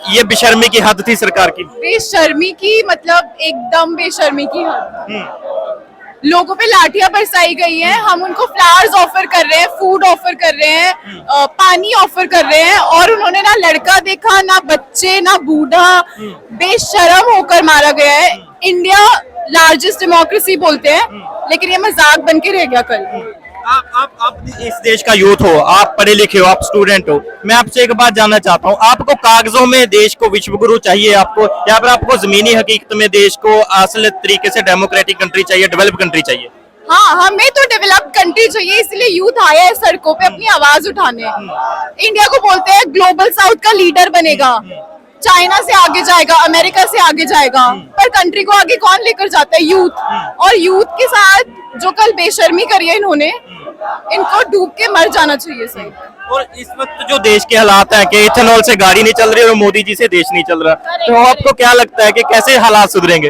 ये बेशर्मी की हद थी सरकार की। बेशर्मी की मतलब एकदम बेशर्मी की हद। लोगों पे लाठियां बरसाई गई हैं, हम उनको फ्लावर्स ऑफर कर रहे हैं, फूड ऑफर कर रहे हैं, पानी ऑफर कर रहे हैं, और उन्होंने ना लड़का देखा ना बच्चे ना बूढ़ा, बेशरम होकर मारा गया है। इंडिया लार्जेस्ट डेमोक्रेसी बोलते हैं, लेकिन ये मजाक बन के रह गया कल। आप इस देश का यूथ हो, आप पढ़े लिखे हो, आप स्टूडेंट हो, मैं आपसे एक बात जानना चाहता हूँ, आपको कागजों में देश को विश्व गुरु चाहिए आपको, या फिर आपको जमीनी हकीकत में देश को असल तरीके से डेमोक्रेटिक कंट्री चाहिए, डेवलप कंट्री चाहिए? हाँ, हमें तो डेवलप्ड कंट्री चाहिए, इसलिए यूथ आया है सड़कों पे अपनी आवाज उठाने। इंडिया को बोलते हैं ग्लोबल साउथ का लीडर बनेगा, चाइना से आगे जाएगा, अमेरिका से आगे जाएगा, पर कंट्री को आगे कौन लेकर जाता है? यूथ। और यूथ के साथ जो कल बेशर्मी करी है इन्होंने, इनको डूब के मर जाना चाहिए। सही। और इस वक्त जो देश के हालात हैं कि इथेनॉल से गाड़ी नहीं चल रही और मोदी जी से देश नहीं चल रहा, तो आपको क्या लगता है कि कैसे हालात सुधरेंगे?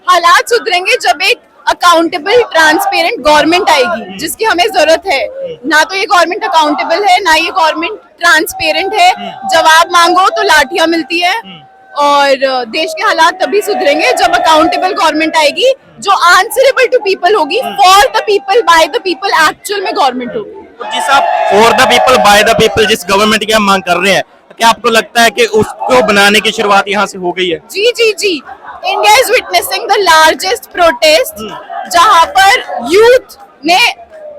हालात सुधरेंगे जब एक अकाउंटेबल ट्रांसपेरेंट गवर्नमेंट आएगी, जिसकी हमें जरूरत है। ना तो ये गवर्नमेंट अकाउंटेबल है, ना ये गवर्नमेंट ट्रांसपेरेंट है। जवाब मांगो तो लाठियां मिलती है। और देश के हालात तभी सुधरेंगे जब अकाउंटेबल गवर्नमेंट आएगी, जो आंसरेबल टू पीपल होगी, for the people by the people actual में गवर्नमेंट होगी। तो जिस आप for the people by the people जिस गवर्नमेंट की आप मांग कर रहे हैं, क्या आपको लगता है कि उसको बनाने की शुरुआत यहाँ से हो गई है? जी जी जी, India is witnessing the largest protest, जहां पर यूथ ने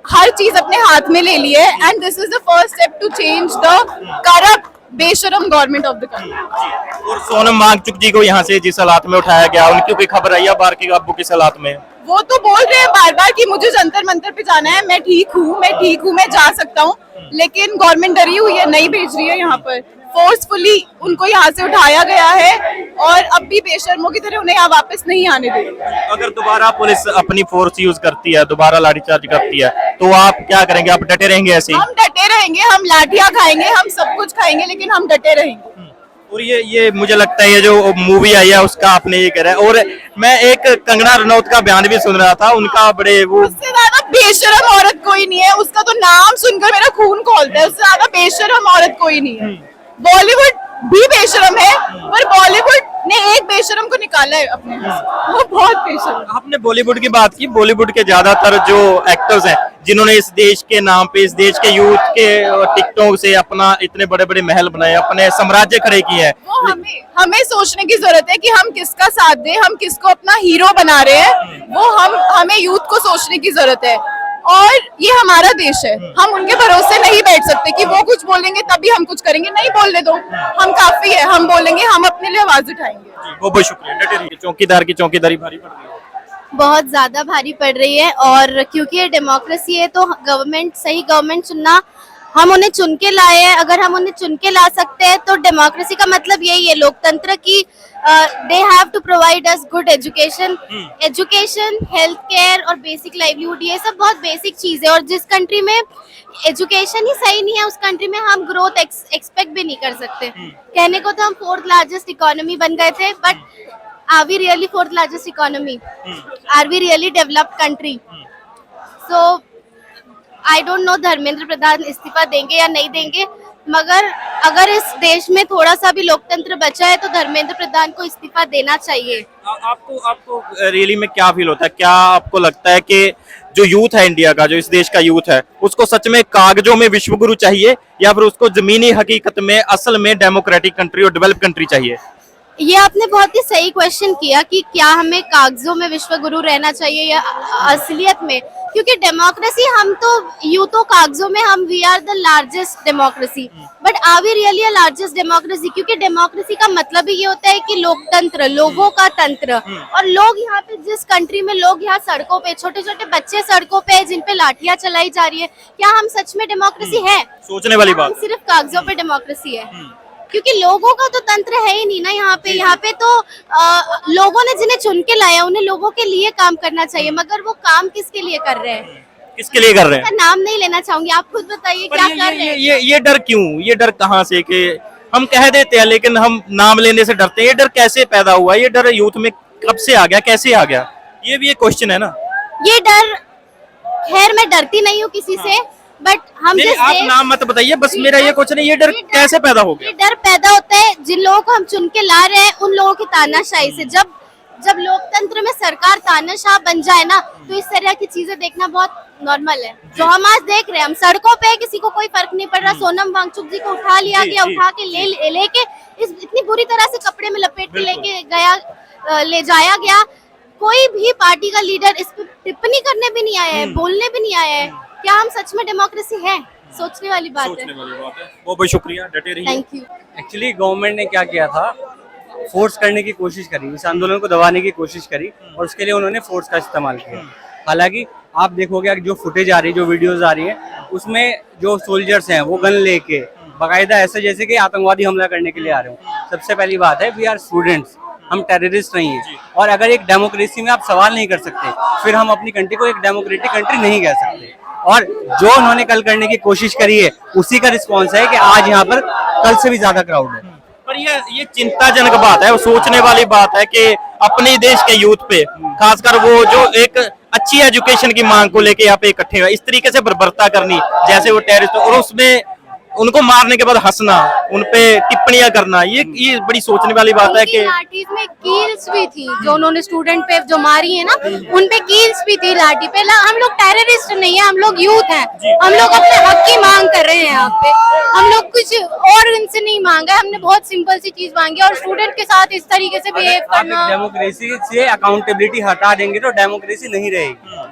हर चीज अपने हाथ में ले ली है, and this is the first step to change the corrupt बेशरम गवर्नमेंट ऑफ द कंट्री। और सोनम वांगचुक जी को यहाँ से जिस हालात में उठाया गया, उनकी कोई खबर आई है बाहर की आपको किस हालात में? वो तो बोल रहे हैं बार बार कि मुझे जंतर मंतर पे जाना है, मैं ठीक हूँ, मैं ठीक हूँ, मैं जा सकता हूँ, लेकिन गवर्नमेंट डरी हुई है, नहीं भेज रही है यहाँ पर। फोर्सफुली उनको यहाँ से उठाया गया है, और अब भी बेशर्मों की तरह उन्हें यहाँ वापस नहीं आने देंगे। अगर दोबारा पुलिस अपनी फोर्स यूज करती है, दोबारा लाठीचार्ज करती है, तो आप क्या करेंगे? आप डटे रहेंगे ऐसे ही? हम डटे रहेंगे, हम लाठियां खाएंगे, हम सब कुछ खाएंगे, लेकिन हम डटे रहेंगे। और ये मुझे लगता है ये जो मूवी आई है उसका आपने ये करा है। और मैं एक कंगना रनौत का बयान भी सुन रहा था, उनका बड़े वो उससे ज्यादा बेशरम औरत कोई नहीं है, उसका तो नाम सुनकर मेरा खून खौलता है। उससे ज्यादा बेशरम औरत कोई नहीं है। बॉलीवुड भी बेशरम है, पर बॉलीवुड ने एक बेशरम को निकाला है अपने से, वो बहुत बेशरम। आपने बॉलीवुड की बात की, बॉलीवुड के ज्यादातर जो एक्टर्स हैं जिन्होंने इस देश के नाम पे, इस देश के यूथ के टिकटों से अपना इतने बड़े बड़े महल बनाए, अपने साम्राज्य खड़े किए हैं, वो हमें सोचने की जरूरत है कि हम किसका साथ दें, हम किसको अपना हीरो बना रहे हैं। वो हमें यूथ को सोचने की जरूरत है, और ये हमारा देश है। हम उनके भरोसे नहीं बैठ सकते कि वो कुछ बोलेंगे तभी हम कुछ करेंगे। नहीं बोलने दो, हम काफी है, हम बोलेंगे, हम अपने लिए आवाज उठाएंगे। बहुत बहुत शुक्रिया। डटे रहिए। चौकीदार की चौकीदारी भारी पड़ रही है। बहुत ज्यादा भारी पड़ रही है, और क्योंकि ये डेमोक्रेसी है तो गवर्नमेंट, सही गवर्नमेंट चुनना, हम उन्हें चुन के लाए हैं। अगर हम उन्हें चुन के ला सकते हैं तो डेमोक्रेसी का मतलब यही है, लोकतंत्र की। They have to provide us good education, health care और बेसिक लाइवलीहुड, ये सब बहुत बेसिक चीज है। और जिस कंट्री में एजुकेशन ही सही नहीं है, उस कंट्री में हम ग्रोथ एक्सपेक्ट भी नहीं कर सकते। कहने को तो हम 4th लार्जेस्ट इकोनॉमी बन गए थे, but are we really 4th largest economy? Are we really developed country? So I don't know Dharmendra Pradhan इस्तीफा देंगे या नहीं देंगे, मगर अगर इस देश में थोड़ा सा भी लोकतंत्र बचा है तो धर्मेंद्र प्रधान को इस्तीफा देना चाहिए। आपको रियली में क्या फील होता है? क्या आपको लगता है कि जो यूथ है इंडिया का, जो इस देश का यूथ है, उसको सच में कागजों में विश्व गुरु चाहिए, या फिर उसको जमीनी हकीकत में असल में डेमोक्रेटिक कंट्री और डेवलप कंट्री चाहिए? ये आपने बहुत ही सही क्वेश्चन किया कि क्या हमें कागजों में विश्व गुरु रहना चाहिए या असलियत में, क्योंकि डेमोक्रेसी, हम तो यूं तो कागजों में हम we are the largest democracy, but are we really a largest democracy? क्योंकि डेमोक्रेसी का मतलब ही ये होता है कि लोकतंत्र, लोगों का तंत्र। और लोग यहाँ पे, जिस कंट्री में लोग यहाँ सड़कों पे, छोटे छोटे बच्चे सड़कों पे जिन पे लाठियां चलाई जा रही है, क्या हम सच में डेमोक्रेसी है? सोचने वाली बात। सिर्फ कागजों पे डेमोक्रेसी है, क्योंकि लोगों का तो तंत्र है ही नहीं ना यहाँ पे। यहाँ पे तो लोगों ने जिन्हें चुन के लाया, उन्हें लोगों के लिए काम करना चाहिए, मगर वो काम किसके लिए कर रहे हैं? किसके लिए कर रहे हैं? नाम नहीं लेना चाहूंगी, आप खुद बताइए क्या कर रहे हैं? ये डर क्यों? ये डर कहाँ से कि हम कह देते हैं लेकिन हम नाम लेने से डरते हैं? ये डर कैसे पैदा हुआ? ये डर यूथ में कब से आ गया, कैसे आ गया? ये भी एक क्वेश्चन है ना। ये डर, खैर मैं डरती नहीं हूँ किसी से, बट हम आप नाम मत बताइए, बस मेरा ये क्वेश्चन है, ये डर कैसे पैदा हो गया? ये डर पैदा होता है जिन लोगों को हम चुन के ला रहे हैं उन लोगों की तानाशाही से। जब लोकतंत्र में सरकार तानाशाह बन जाए ना, तो इस तरह की चीजें देखना बहुत नॉर्मल है। जो हम आज देख रहे हैं, हम सड़कों पे किसी को कोई फर्क नहीं पड़ रहा। सोनम वांगचुक जी को उठा लिया गया, उठा के लेके इतनी बुरी तरह से कपड़े में लपेट के ले जाया गया। कोई भी पार्टी का लीडर इस पर टिप्पणी करने भी नहीं आया है, बोलने भी नहीं आया है। क्या हम सच में डेमोक्रेसी है? सोचने वाली बात है। बहुत बहुत शुक्रिया, डटे रहिए। Thank you. एक्चुअली गवर्नमेंट ने क्या किया था, फोर्स करने की कोशिश करी, इस आंदोलन को दबाने की कोशिश करी और उसके लिए उन्होंने फोर्स का इस्तेमाल किया। हालांकि आप देखोगे जो फुटेज आ रही है, जो वीडियोस आ रही है, उसमें जो सोल्जर्स हैं वो गन लेके बाकायदा ऐसे जैसे कि आतंकवादी हमला करने के लिए आ रहे हो। सबसे पहली बात है, वी आर स्टूडेंट्स, हम टेररिस्ट नहीं हैं। और अगर एक डेमोक्रेसी में आप सवाल नहीं कर सकते, फिर हम अपनी कंट्री को एक डेमोक्रेटिक कंट्री नहीं कह सकते। और जो उन्होंने कल करने की कोशिश करी है, उसी का रिस्पॉन्स है कि आज यहाँ पर कल से भी ज्यादा क्राउड है। पर ये चिंताजनक बात है, वो सोचने वाली बात है कि अपने देश के यूथ पे, खासकर वो जो एक अच्छी एजुकेशन की मांग को लेके यहाँ पे इकट्ठे हुए, इस तरीके से बर्बरता करनी जैसे वो टेररिस्ट, और उसमें उनको मारने के बाद हंसना, उनपे टिप्पणियां करना, ये बड़ी सोचने वाली बात है कि लाठीज में कील्स भी थी जो उन्होंने स्टूडेंट पे जो मारी है ना, उन पे कील्स भी थी लाठी पे। हम लोग टेररिस्ट नहीं है, हम लोग यूथ हैं, हम लोग अपने हक की मांग कर रहे हैं यहाँ पे। हम लोग कुछ और इनसे नहीं मांगा, हमने बहुत सिंपल सी चीज मांगी। और स्टूडेंट के साथ इस तरीके से बिहेव करना, डेमोक्रेसी से अकाउंटेबिलिटी हटा देंगे तो डेमोक्रेसी नहीं रहेगी।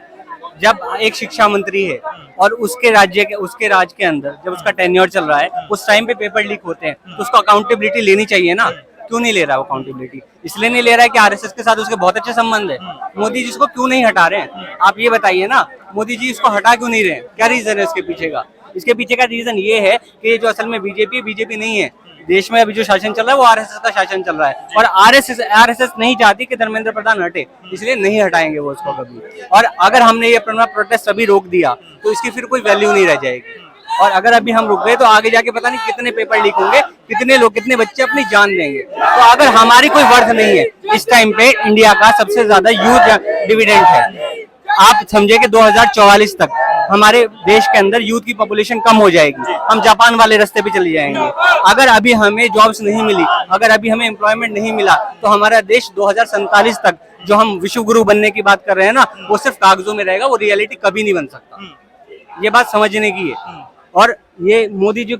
जब एक शिक्षा मंत्री है और उसके राज के अंदर जब उसका टेन्योर चल रहा है, उस टाइम पे पेपर लीक होते हैं, तो उसको अकाउंटेबिलिटी लेनी चाहिए ना। क्यों नहीं ले रहा है अकाउंटेबिलिटी? इसलिए नहीं ले रहा है कि आरएसएस के साथ उसके बहुत अच्छे संबंध है। मोदी जी इसको क्यों नहीं हटा रहे हैं, आप ये बताइए ना। मोदी जी इसको हटा क्यों नहीं रहे हैं? क्या रीजन है इसके पीछे का? इसके पीछे का रीजन ये है कि जो असल में बीजेपी नहीं है देश में, अभी जो शासन चल रहा है वो आरएसएस का शासन चल रहा है। और आरएसएस नहीं चाहती कि धर्मेंद्र प्रधान हटे, इसलिए नहीं हटाएंगे वो उसको कभी। और अगर हमने ये प्रोटेस्ट अभी रोक दिया तो इसकी फिर कोई वैल्यू नहीं रह जाएगी। और अगर अभी हम रुक गए तो आगे जाके पता नहीं कितने पेपर लीक होंगे, कितने लोग, कितने बच्चे अपनी जान देंगे। तो अगर हमारी कोई वर्थ नहीं है, इस टाइम पे इंडिया का सबसे ज्यादा यूथ डिविडेंड है। आप समझे कि 2044 तक हमारे देश के अंदर यूथ की पॉपुलेशन कम हो जाएगी, हम जापान वाले रास्ते पे चले जाएंगे। अगर अभी हमें जॉब्स नहीं मिली, अगर अभी हमें एम्प्लॉयमेंट नहीं मिला, तो हमारा देश 2047 तक जो हम विश्व गुरु बनने की बात कर रहे हैं ना, वो सिर्फ कागजों में रहेगा, वो रियलिटी कभी नहीं बन सकता। ये बात समझने की है। और ये मोदी जी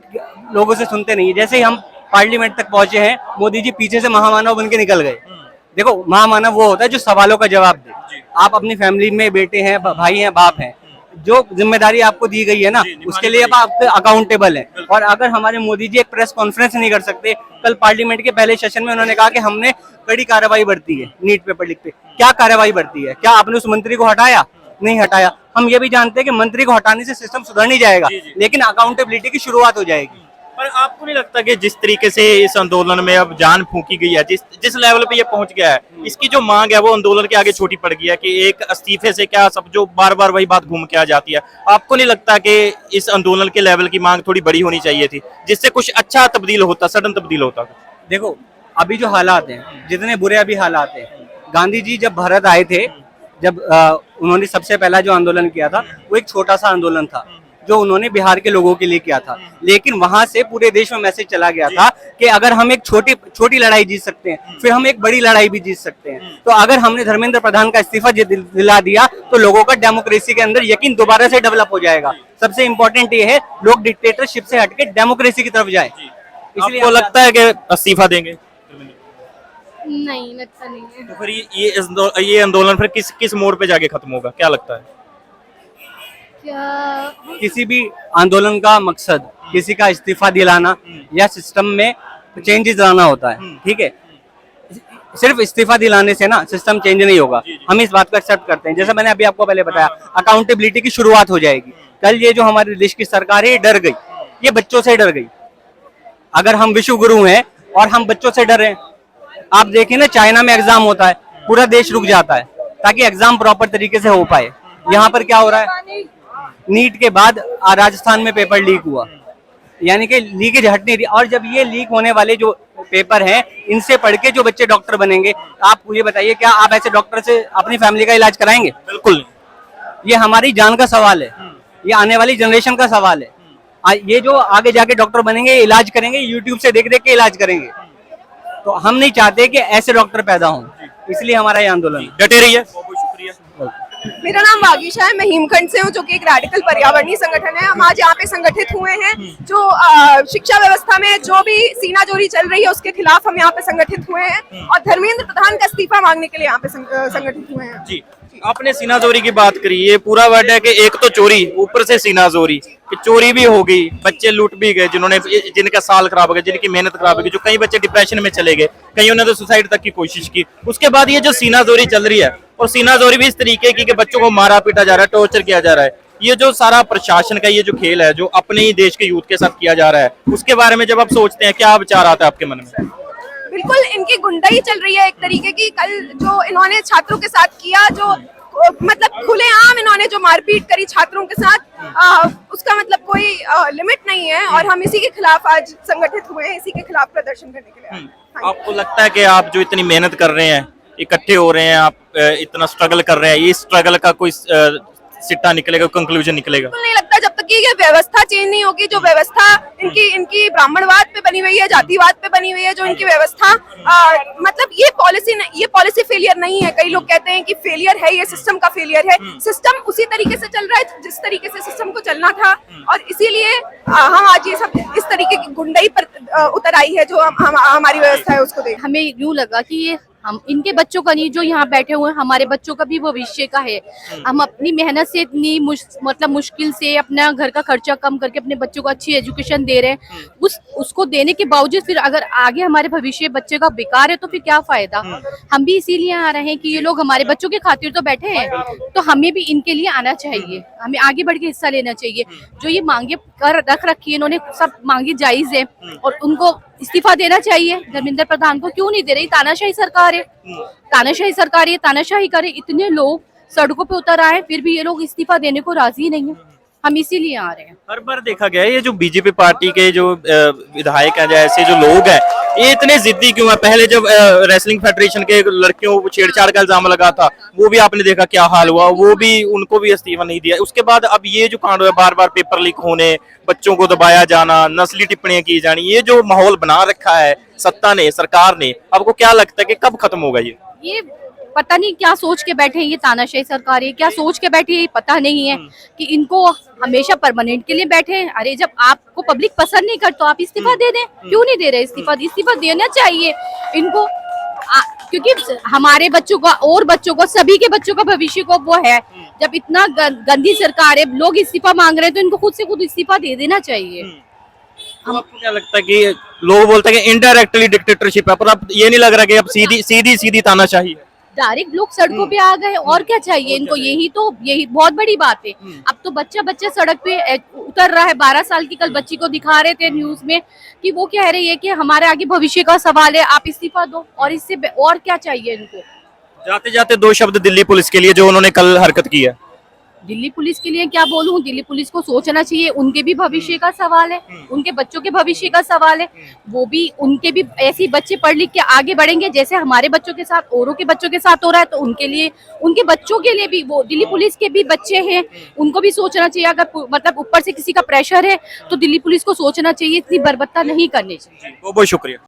लोगों से सुनते नहीं है। जैसे ही हम पार्लियामेंट तक पहुंचे हैं, मोदी जी पीछे से महामानव बन के निकल गए। देखो, महामानव वो होता है जो सवालों का जवाब दे। आप अपनी फैमिली में बेटे हैं, भाई हैं, बाप हैं, जो जिम्मेदारी आपको दी गई है ना, उसके लिए आप अकाउंटेबल हैं। और अगर हमारे मोदी जी एक प्रेस कॉन्फ्रेंस नहीं कर सकते, कल पार्लियामेंट के पहले सेशन में उन्होंने कहा कि हमने कड़ी कार्रवाई बरती है नीट पेपर लीक पे। क्या कार्रवाई बरती है? क्या आपने उस मंत्री को हटाया? नहीं हटाया। हम ये भी जानते हैं कि मंत्री को हटाने से सिस्टम सुधर नहीं जाएगा, लेकिन अकाउंटेबिलिटी की शुरुआत हो जाएगी। पर आपको नहीं लगता कि जिस तरीके से इस आंदोलन में अब जान फूंकी गई है, जिस लेवल पे ये पहुंच गया है, इसकी जो मांग है वो आंदोलन के आगे छोटी पड़ गई है कि एक इस्तीफे से क्या सब, जो बार बार वही बात घूम के आ जाती है। आपको नहीं लगता कि इस आंदोलन के लेवल की मांग थोड़ी बड़ी होनी चाहिए थी, जिससे कुछ अच्छा तब्दील होता, सडन तब्दील होता? देखो, अभी जो हालात हैं, जितने बुरे अभी हालात हैं, गांधी जी जब भारत आए थे, जब उन्होंने सबसे पहला जो आंदोलन किया था वो एक छोटा सा आंदोलन था जो उन्होंने बिहार के लोगों के लिए किया था। लेकिन वहां से पूरे देश में मैसेज चला गया था कि अगर हम एक छोटी लड़ाई जीत सकते हैं, फिर हम एक बड़ी लड़ाई भी जीत सकते हैं। तो अगर हमने धर्मेंद्र प्रधान का इस्तीफा दिला दिया तो लोगों का डेमोक्रेसी के अंदर यकीन दोबारा से डेवलप हो जाएगा। सबसे इम्पोर्टेंट ये है, लोग डिक्टेटरशिप से हटके डेमोक्रेसी की तरफ जाए। इसलिए आपको लगता है कि इस्तीफा देंगे? नहीं, लगता नहीं है। तो फिर ये आंदोलन फिर किस मोड़ पे जाके खत्म होगा, क्या लगता है? किसी भी आंदोलन का मकसद किसी का इस्तीफा दिलाना या सिस्टम में चेंजेस लाना होता है, ठीक है। सिर्फ इस्तीफा दिलाने से ना सिस्टम चेंज नहीं होगा, हम इस बात को एक्सेप्ट करते हैं। जैसे मैंने अभी आपको पहले बताया, अकाउंटेबिलिटी की शुरुआत हो जाएगी। कल ये जो हमारे देश की सरकार है, ये डर गई, ये बच्चों से डर गई। अगर हम विश्व गुरु हैं और हम बच्चों से डर रहे हैं, आप देखिए ना, चाइना में एग्जाम होता है, पूरा देश रुक जाता है ताकि एग्जाम प्रॉपर तरीके से हो पाए। यहाँ पर क्या हो रहा है, नीट के बाद राजस्थान में पेपर लीक हुआ, यानी कि लीकेज हट नहीं रही। और जब ये लीक होने वाले जो पेपर हैं, इनसे पढ़ के जो बच्चे डॉक्टर बनेंगे, आप मुझे बताइए, क्या आप ऐसे डॉक्टर से अपनी फैमिली का इलाज कराएंगे? बिल्कुल। ये हमारी जान का सवाल है, ये आने वाली जनरेशन का सवाल है। ये जो आगे जाके डॉक्टर बनेंगे, इलाज करेंगे, यूट्यूब से देख देख के इलाज करेंगे। तो हम नहीं चाहते कि ऐसे डॉक्टर पैदा हों, इसलिए हमारा ये आंदोलन है। डटे रहिए, बहुत बहुत शुक्रिया। मेरा नाम वागीशा है, मैं हिमखंड से हूँ, जो कि एक रेडिकल पर्यावरणीय संगठन है। हम आज यहाँ पे संगठित हुए हैं, जो शिक्षा व्यवस्था में जो भी सीनाजोरी चल रही है उसके खिलाफ हम यहाँ पे संगठित हुए हैं और धर्मेंद्र प्रधान का इस्तीफा मांगने के लिए यहाँ पे संगठित हुए हैं। जी, आपने सीनाजोरी की बात करी, ये पूरा वर्ड है कि एक तो चोरी, ऊपर से सीनाजोरी, कि चोरी भी हो गई, बच्चे लूट भी गए, जिनका साल खराब हो गया, जिनकी मेहनत खराब हो गई, जो कई बच्चे डिप्रेशन में चले गए, कईयों ने तो सुसाइड तक की कोशिश की। उसके बाद ये जो सीनाजोरी चल रही है, और सीनाजोरी भी इस तरीके की कि बच्चों को मारा पीटा जा रहा है, टॉर्चर किया जा रहा है, ये जो सारा प्रशासन का ये जो खेल है, जो अपने ही देश के यूथ के साथ किया जा रहा है, उसके बारे में जब आप सोचते हैं, क्या विचार आता है आपके मन में? बिल्कुल, इनकी गुंडाई चल रही है एक तरीके की। कल जो इन्होंने छात्रों के साथ किया, जो मतलब खुलेआम इन्होंने जो मारपीट करी छात्रों के साथ, उसका मतलब कोई लिमिट नहीं है और हम इसी के खिलाफ आज संगठित हुए हैं, इसी के खिलाफ प्रदर्शन करने के लिए। आपको लगता है कि आप जो इतनी मेहनत कर रहे हैं, इकट्ठे हो रहे हैं, आप इतना स्ट्रगल कर रहे हैं, ये स्ट्रगल का कोई सिट्टा निकलेगा, कंक्लूजन निकलेगा? बिल्कुल नहीं लगता, जब तक कि ये व्यवस्था चेंज नहीं होगी। जो व्यवस्था इनकी ब्राह्मणवाद पे बनी हुई है, जातिवाद पे बनी हुई है, जो इनकी व्यवस्था मतलब ये पॉलिसी फेलियर नहीं है। कई लोग कहते हैं कि फेलियर है, ये सिस्टम का फेलियर है। सिस्टम उसी तरीके से चल रहा है जिस तरीके से सिस्टम को चलना था, और इसीलिए हम आज ये सब इस तरीके की गुंडाई पर उतर आई है, जो हमारी व्यवस्था है उसको देख। हमें यूं लगा कि ये हम इनके बच्चों का नहीं, जो यहाँ बैठे हुए हैं हमारे बच्चों का भी भविष्य का है। हम अपनी मेहनत से इतनी मतलब मुश्किल से अपना घर का खर्चा कम करके अपने बच्चों को अच्छी एजुकेशन दे रहे हैं, उसको देने के बावजूद फिर अगर आगे हमारे भविष्य बच्चे का बेकार है तो फिर क्या फायदा। हम भी इसीलिए आ रहे हैं कि ये लोग हमारे बच्चों के खातिर तो बैठे हैं, तो हमें भी इनके लिए आना चाहिए, हमें आगे बढ़ के हिस्सा लेना चाहिए। जो ये मांगे कर रख रखी है इन्होंने, सब मांगे जायज है और उनको इस्तीफा देना चाहिए। धर्मेंद्र प्रधान को क्यों नहीं दे रही? तानाशाही सरकार है, तानाशाही सरकार है, तानाशाही करे। इतने लोग सड़कों पे उतर आए फिर भी ये लोग इस्तीफा देने को राजी नहीं है। हम इसीलिए आ रहे हैं। हर बार देखा गया है ये जो बीजेपी पार्टी के जो विधायक हैं, जैसे जो लोग हैं, ये इतने जिद्दी क्यों है? पहले जब रेसलिंग फेडरेशन के लड़कियों को छेड़छाड़ का इल्जाम लगा था, वो भी आपने देखा क्या हाल हुआ, वो भी उनको भी इस्तीफा नहीं दिया। उसके बाद अब ये जो कांड हुआ, बार बार पेपर लीक होने, बच्चों को दबाया जाना, नस्ली टिप्पणियां की जानी, ये जो माहौल बना रखा है सत्ता ने, सरकार ने, आपको क्या लगता है कि कब खत्म होगा ये पता नहीं क्या सोच के बैठे हैं ये तानाशाही सरकार है, क्या सोच के बैठी है पता नहीं है कि इनको हमेशा परमानेंट के लिए बैठे हैं। अरे जब आपको पब्लिक पसंद नहीं कर तो आप इस्तीफा दे दें, क्यों नहीं दे रहे इस्तीफा देना चाहिए इनको, क्योंकि हमारे बच्चों का और बच्चों को, सभी के बच्चों का भविष्य को वो है। जब इतना गंदी सरकार है, लोग इस्तीफा मांग रहे हैं तो इनको खुद से खुद इस्तीफा दे देना चाहिए। तो आपको क्या लगता है कि लोग बोलते हैं कि इनडायरेक्टली डिक्टेटरशिप है, पर अब ये नहीं लग रहा कि अब सीधी तानाशाही है? डायरेक्ट लोग सड़कों पे आ गए, और क्या चाहिए इनको? यही बहुत बड़ी बात है। अब तो बच्चा सड़क पे उतर रहा है। 12 साल की कल बच्ची को दिखा रहे थे न्यूज में कि वो कह रही है कि हमारे आगे भविष्य का सवाल है, आप इस्तीफा दो। और इससे और क्या चाहिए इनको? जाते जाते 2 शब्द दिल्ली पुलिस के लिए, जो उन्होंने कल हरकत की है। दिल्ली पुलिस के लिए क्या बोलूं? दिल्ली पुलिस को सोचना चाहिए, उनके भी भविष्य का सवाल है, उनके बच्चों के भविष्य का सवाल है। वो भी, उनके भी ऐसे बच्चे पढ़ लिख के आगे बढ़ेंगे जैसे हमारे बच्चों के साथ, औरों के बच्चों के साथ हो रहा है। तो उनके लिए, उनके बच्चों के लिए भी, वो दिल्ली पुलिस के भी बच्चे हैं, उनको भी सोचना चाहिए। अगर मतलब ऊपर से किसी का प्रेशर है तो दिल्ली पुलिस को सोचना चाहिए, इतनी बर्बरता नहीं करनी चाहिए। बहुत बहुत शुक्रिया।